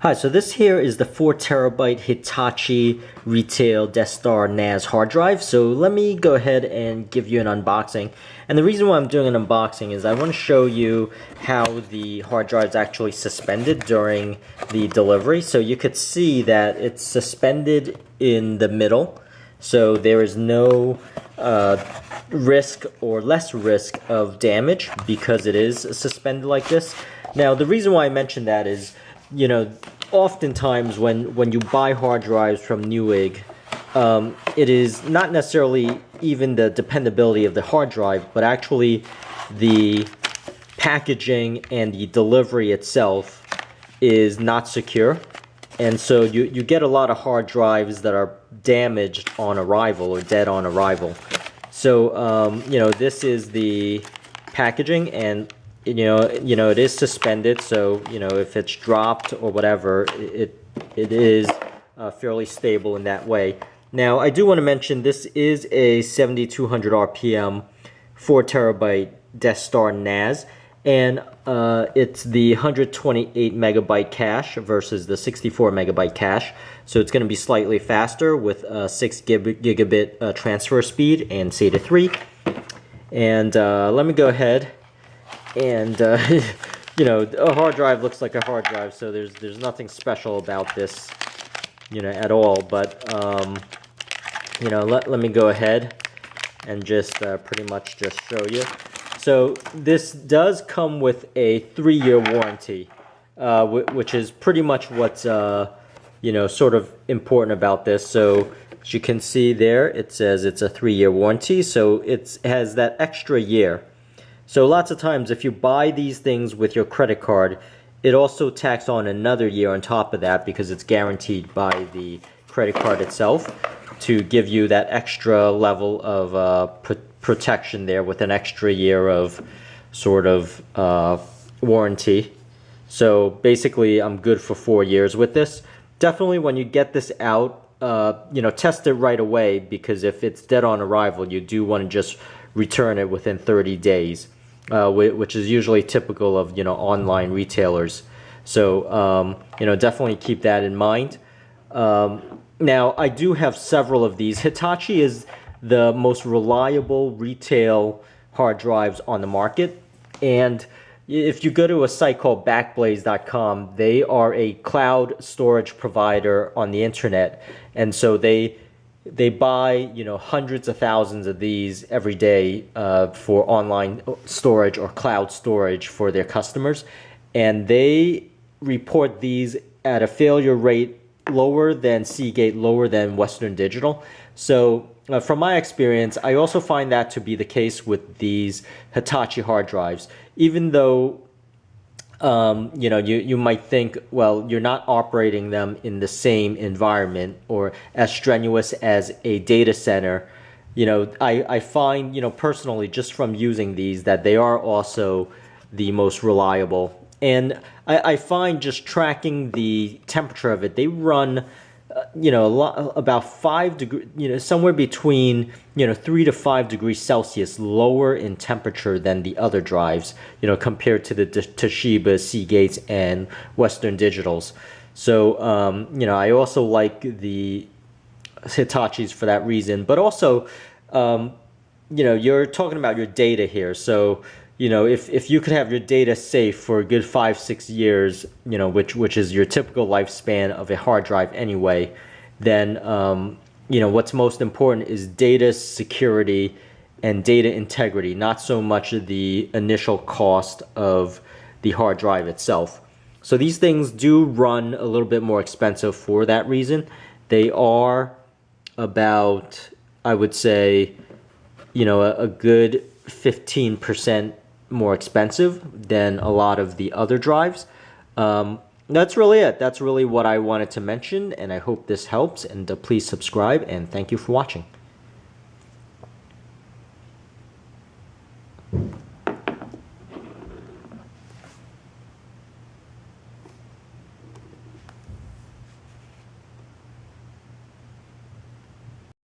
Hi, so this here is the 4 terabyte Hitachi retail DeskStar NAS hard drive. So let me go ahead and give you an unboxing. And the reason why I'm doing an unboxing is I want to show you how the hard drive is actually suspended during the delivery. So you could see that it's suspended in the middle. So there is no risk or less risk of damage because it is suspended like this. Now, the reason why I mention that is, you know, oftentimes when you buy hard drives from Newegg, it is not necessarily even the dependability of the hard drive, but actually the packaging and the delivery itself is not secure. And so you get a lot of hard drives that are damaged on arrival or dead on arrival. So, you know, this is the packaging, and you know it is suspended, so you know if it's dropped or whatever, it is fairly stable in that way. Now I do want to mention this is a 7200 RPM 4 terabyte DeskStar NAS, and it's the 128 megabyte cache versus the 64 megabyte cache, so it's going to be slightly faster with 6 gigabit transfer speed and SATA 3. And let me go ahead. And you know, a hard drive looks like a hard drive, so there's nothing special about this, you know, at all. But you know, let me go ahead and just pretty much just show you. So this does come with a 3-year warranty, which is pretty much what's you know, sort of important about this. So as you can see there, it says it's a 3-year warranty, so it has that extra year. So lots of times if you buy these things with your credit card, it also tacks on another year on top of that because it's guaranteed by the credit card itself to give you that extra level of protection there with an extra year of sort of warranty. So basically I'm good for 4 years with this. Definitely when you get this out, you know, test it right away, because if it's dead on arrival, you do want to just return it within 30 days. Which is usually typical of, you know, online retailers. So you know, definitely keep that in mind. Now I do have several of these. Hitachi is the most reliable retail hard drives on the market, and if you go to a site called backblaze.com, they are a cloud storage provider on the internet, and so they buy, you know, hundreds of thousands of these every day for online storage or cloud storage for their customers, and they report these at a failure rate lower than Seagate, lower than Western Digital. So from my experience, I also find that to be the case with these Hitachi hard drives. Even though you know, you might think, well, you're not operating them in the same environment or as strenuous as a data center. You know, I find, you know, personally, just from using these, that they are also the most reliable. And I find just tracking the temperature of it, they run, you know, about 5 degrees, you know, somewhere between, you know, 3 to 5 degrees Celsius lower in temperature than the other drives, you know, compared to the Toshiba, Seagates, and Western Digitals. So, you know, I also like the Hitachis for that reason. But also, you know, you're talking about your data here. So, you know, if you could have your data safe for a good 5-6 years, you know, which is your typical lifespan of a hard drive anyway, then you know, what's most important is data security and data integrity, not so much the initial cost of the hard drive itself. So these things do run a little bit more expensive for that reason. They are about, I would say, you know, a good 15% more expensive than a lot of the other drives. That's really it. That's really what I wanted to mention, and I hope this helps, and please subscribe, and thank you for watching.